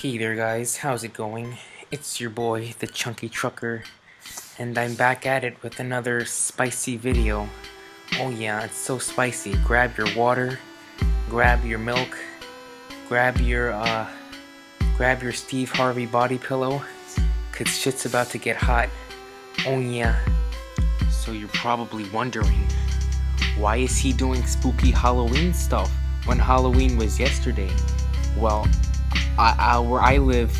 Hey there guys, how's it going? It's your boy, the Chunky Trucker, and I'm back at it with another spicy video. Oh yeah, it's so spicy. Grab your water, grab your milk, grab your Steve Harvey body pillow, cause shit's about to get hot. Oh yeah. So you're probably wondering, why is he doing spooky Halloween stuff when Halloween was yesterday? Well, where I live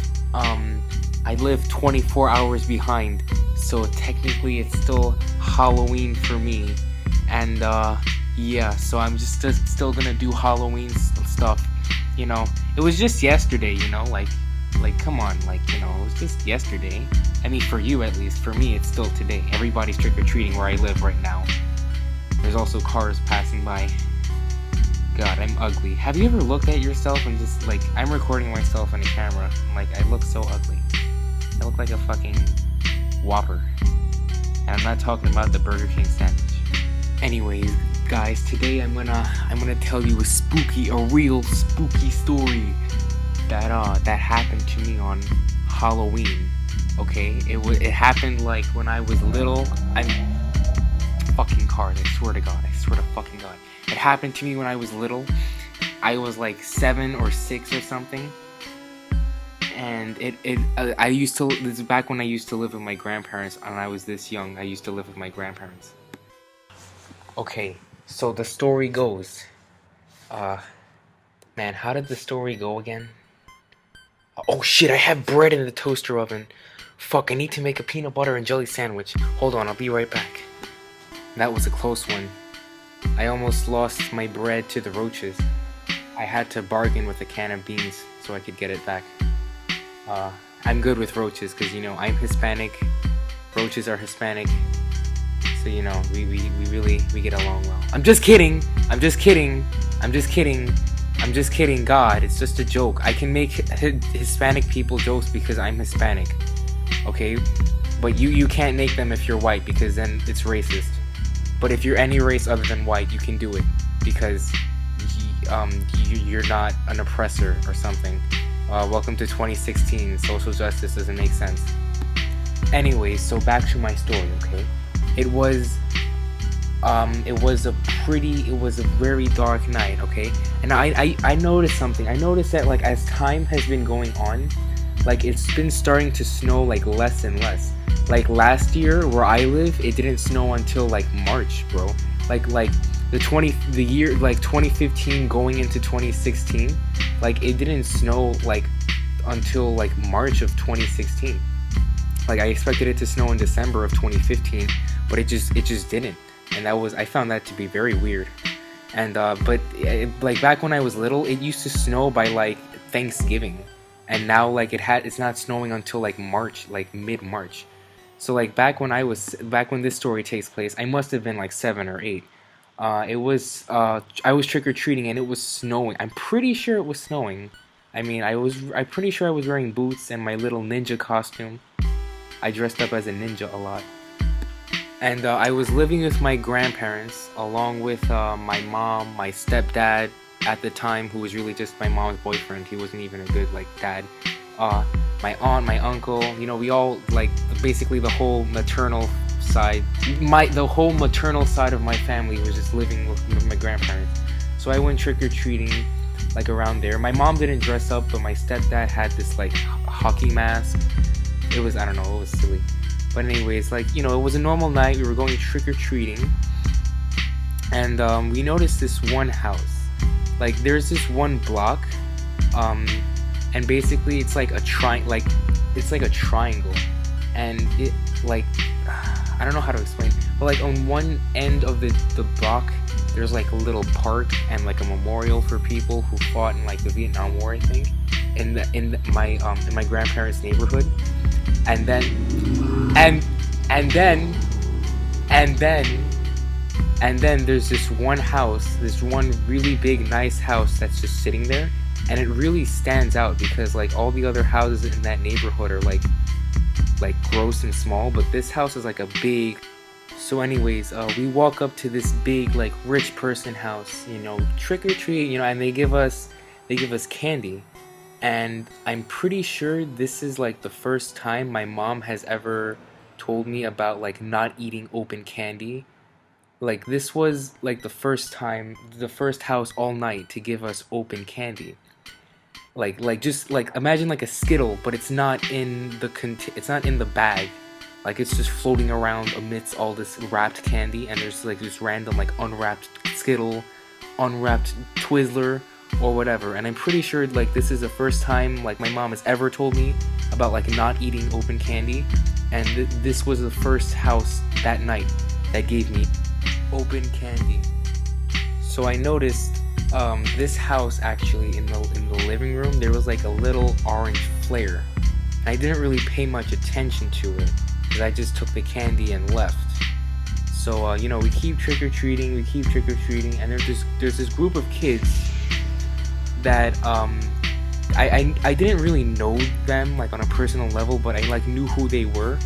24 hours behind, so technically it's still Halloween for me, and yeah, so I'm just still gonna do Halloween stuff. You know, it was just yesterday. Like come on, it was just yesterday. I mean, for you at least. For me, it's still today. Everybody's trick or treating where I live right now. There's also cars passing by. God, I'm ugly. Have you ever looked at yourself and just, like, I'm recording myself on a camera, and, like, I look so ugly. I look like a fucking Whopper. And I'm not talking about the Burger King sandwich. Anyways, guys, today I'm gonna tell you a real spooky story that happened to me on Halloween. Okay, it happened like when I was little. I'm fucking cars. I swear to God. I swear to fucking God. It happened to me when I was little. I was like 7 or 6 or something. And this is back when I used to live with my grandparents, and I was this young. I used to live with my grandparents. Okay, so the story goes. Man, how did the story go again? Oh shit, I have bread in the toaster oven. Fuck, I need to make a peanut butter and jelly sandwich. Hold on, I'll be right back. That was a close one. I almost lost my bread to the roaches. I had to bargain with a can of beans so I could get it back. I'm good with roaches because, I'm Hispanic. Roaches are Hispanic. So, we get along well. I'm just kidding. God, it's just a joke. I can make Hispanic people jokes because I'm Hispanic. Okay? But you can't make them if you're white because then it's racist. But if you're any race other than white, you can do it because you're not an oppressor or something. Welcome to 2016. Social justice doesn't make sense. Anyways, so back to my story, okay? It was a very dark night, okay? And I noticed something. I noticed that, like, as time has been going on, like, it's been starting to snow, like, less and less. Like, last year where I live, it didn't snow until like March, bro. Like the year like 2015 going into 2016, like it didn't snow like until like March of 2016. Like I expected it to snow in December of 2015, but it just didn't. And I found that to be very weird. And like back when I was little, it used to snow by like Thanksgiving. And now like it's not snowing until like March, like mid-March. So like back when this story takes place, I must have been like 7 or 8. I was trick-or-treating and it was snowing. I'm pretty sure it was snowing. I'm pretty sure I was wearing boots and my little ninja costume. I dressed up as a ninja a lot. And I was living with my grandparents along with my mom, my stepdad at the time, who was really just my mom's boyfriend. He wasn't even a good like dad. My aunt, my uncle, we all, like, basically the whole maternal side, the whole maternal side of my family was just living with my grandparents. So I went trick-or-treating, like, around there. My mom didn't dress up, but my stepdad had this, like, hockey mask. It was, I don't know, it was silly. But anyways, like, it was a normal night. We were going trick-or-treating. And, we noticed this one house. Like, there's this one block, and basically it's like a triangle, and it, like, I don't know how to explain, but like on one end of the block there's like a little park and like a memorial for people who fought in like the Vietnam War, I think, in my grandparents' neighborhood. And then there's this one house, this one really big nice house that's just sitting there. And it really stands out because like all the other houses in that neighborhood are like gross and small, but this house is like a big. So anyways, we walk up to this big like rich person house, trick or treat, and they give us candy. And I'm pretty sure this is like the first time my mom has ever told me about like not eating open candy. Like this was like the first time, the first house all night to give us open candy. Like just like imagine like a Skittle, but it's not in the it's not in the bag. Like it's just floating around amidst all this wrapped candy, and there's like this random like unwrapped Skittle, unwrapped Twizzler, or whatever. And I'm pretty sure like this is the first time like my mom has ever told me about like not eating open candy, and this was the first house that night that gave me open candy. So I noticed this house actually in the living room there was like a little orange flare. And I didn't really pay much attention to it because I just took the candy and left. So you know, we keep trick-or-treating, and there's this group of kids that I didn't really know them like on a personal level, but I like knew who they were,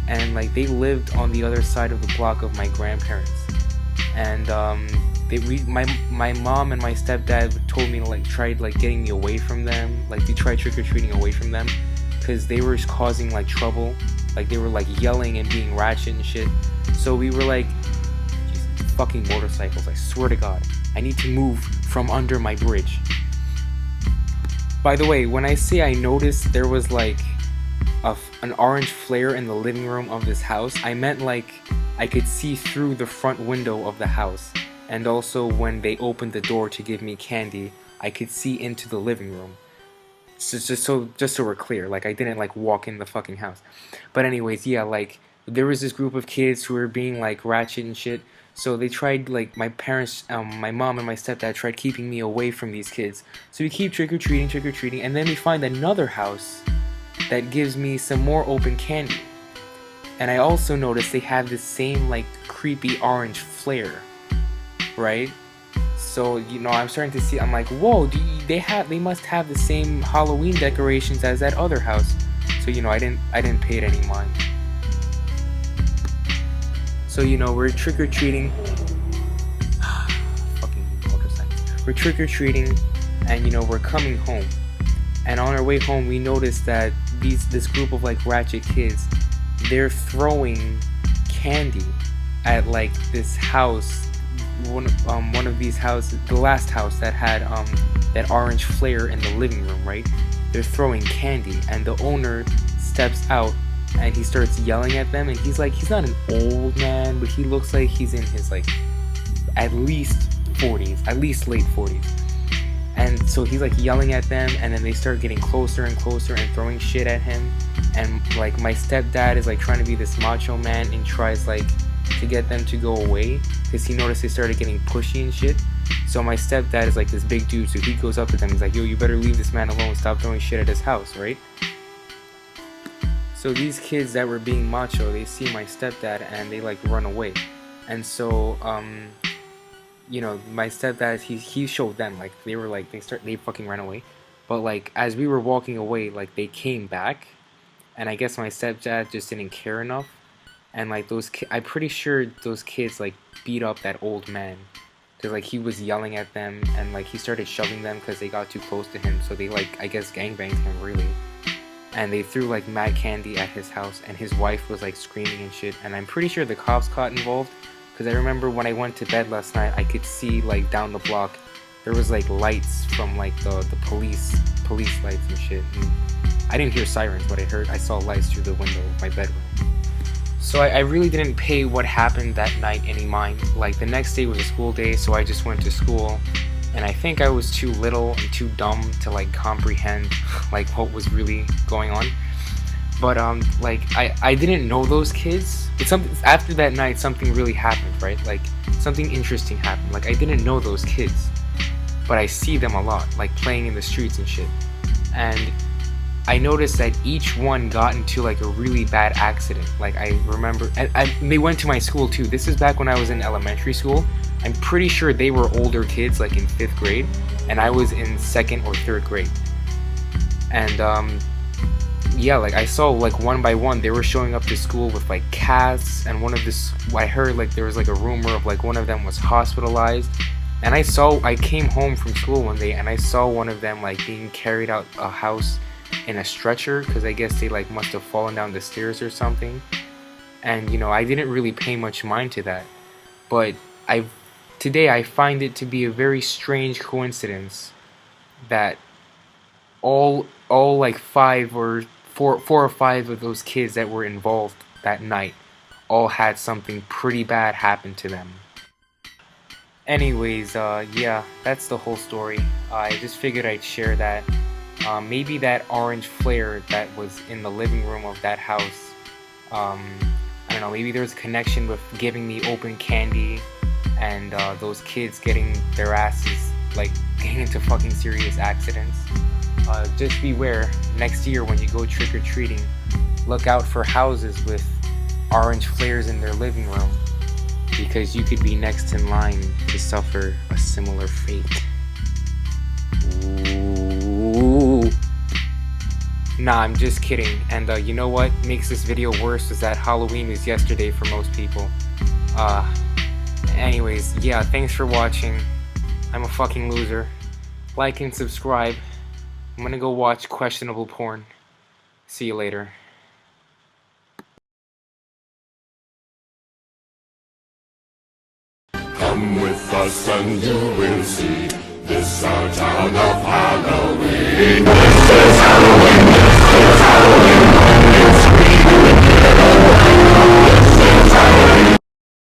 and like they lived on the other side of the block of my grandparents. And my mom and my stepdad told me to like try like getting me away from them. Like they tried trick-or-treating away from them because they were causing like trouble. Like they were like yelling and being ratchet and shit. So we were like, fucking motorcycles, I swear to God, I need to move from under my bridge. By the way, when I say I noticed there was like an orange flare in the living room of this house, I meant like I could see through the front window of the house. And also when they opened the door to give me candy, I could see into the living room. Just so we're clear, like I didn't like walk in the fucking house. But anyways, yeah, like there was this group of kids who were being like ratchet and shit. So they tried, like my parents, my mom and my stepdad tried keeping me away from these kids. So we keep trick-or-treating, and then we find another house that gives me some more open candy. And I also noticed they have this same like creepy orange flare, right? So you know, I'm starting to see. I'm like, whoa, they must have the same Halloween decorations as that other house. So you know, I didn't pay it any mind. So you know, we're trick-or-treating. Fucking motorcycles. We're trick-or-treating, and you know, we're coming home. And on our way home, we noticed that this group of like ratchet kids, they're throwing candy at like this house. One of these houses, the last house that had that orange flare in the living room, right? They're throwing candy, and the owner steps out and he starts yelling at them, and he's like, he's not an old man, but he looks like he's in his like at least 40s, at least late 40s. And so he's like yelling at them, and then they start getting closer and closer and throwing shit at him. And like my stepdad is like trying to be this macho man and tries like to get them to go away because he noticed they started getting pushy and shit. So my stepdad is like this big dude, so he goes up to them. He's like, yo, you better leave this man alone, stop throwing shit at his house, right? So these kids that were being macho, they see my stepdad and they like run away. And so you know, my stepdad, he showed them, like they were like they fucking ran away. But like as we were walking away, like they came back, and I guess my stepdad just didn't care enough. And like I'm pretty sure those kids like beat up that old man because like he was yelling at them, and like he started shoving them because they got too close to him. So they like, I guess, gangbanged him really. And they threw like mad candy at his house, and his wife was like screaming and shit. And I'm pretty sure the cops got involved because I remember when I went to bed last night, I could see like down the block there was like lights from like the police lights and shit. And I didn't hear sirens, but I saw lights through the window of my bedroom. So I really didn't pay what happened that night any mind. Like the next day was a school day, so I just went to school, and I think I was too little and too dumb to like comprehend like what was really going on. But like I didn't know those kids. After that night something really happened, right? Like something interesting happened. Like I didn't know those kids, but I see them a lot, like playing in the streets and shit. And I noticed that each one got into like a really bad accident. Like I remember, and they went to my school too. This is back when I was in elementary school. I'm pretty sure they were older kids, like in 5th grade, and I was in 2nd or 3rd grade. And yeah, like I saw like one by one they were showing up to school with like casts, and I heard like there was like a rumor of like one of them was hospitalized. And I came home from school one day and I saw one of them like being carried out a house in a stretcher because I guess they like must have fallen down the stairs or something. And you know, I didn't really pay much mind to that. But today I find it to be a very strange coincidence that all like four or five of those kids that were involved that night all had something pretty bad happen to them. Anyways, yeah, that's the whole story. I just figured I'd share that. Maybe that orange flare that was in the living room of that house, I don't know, maybe there's a connection with giving me open candy and those kids getting their asses, like, getting into fucking serious accidents. Just beware, next year when you go trick-or-treating, look out for houses with orange flares in their living room, because you could be next in line to suffer a similar fate. Ooh. Nah, I'm just kidding. And you know what makes this video worse is that Halloween is yesterday for most people. Anyways, yeah, thanks for watching. I'm a fucking loser. Like and subscribe. I'm gonna go watch questionable porn. See you later. Come with us and you will see this our town of Halloween.